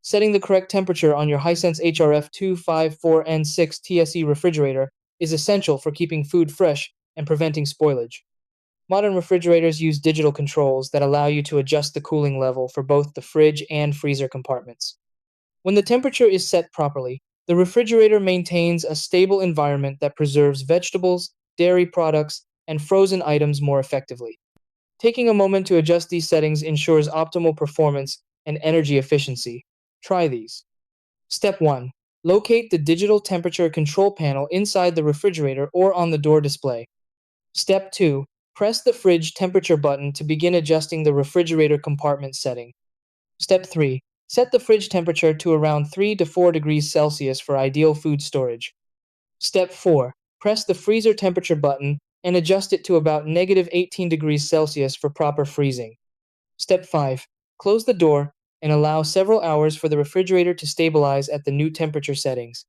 Setting the correct temperature on your Hisense HRF254N6TSE refrigerator is essential for keeping food fresh and preventing spoilage. Modern refrigerators use digital controls that allow you to adjust the cooling level for both the fridge and freezer compartments. When the temperature is set properly, the refrigerator maintains a stable environment that preserves vegetables, dairy products, and frozen items more effectively. Taking a moment to adjust these settings ensures optimal performance and energy efficiency. Try these. Step 1. Locate the digital temperature control panel inside the refrigerator or on the door display. Step 2. Press the fridge temperature button to begin adjusting the refrigerator compartment setting. Step 3. Set the fridge temperature to around 3 to 4 degrees Celsius for ideal food storage. Step 4. Press the freezer temperature button and adjust it to about negative 18 degrees Celsius for proper freezing. Step 5. Close the door and allow several hours for the refrigerator to stabilize at the new temperature settings.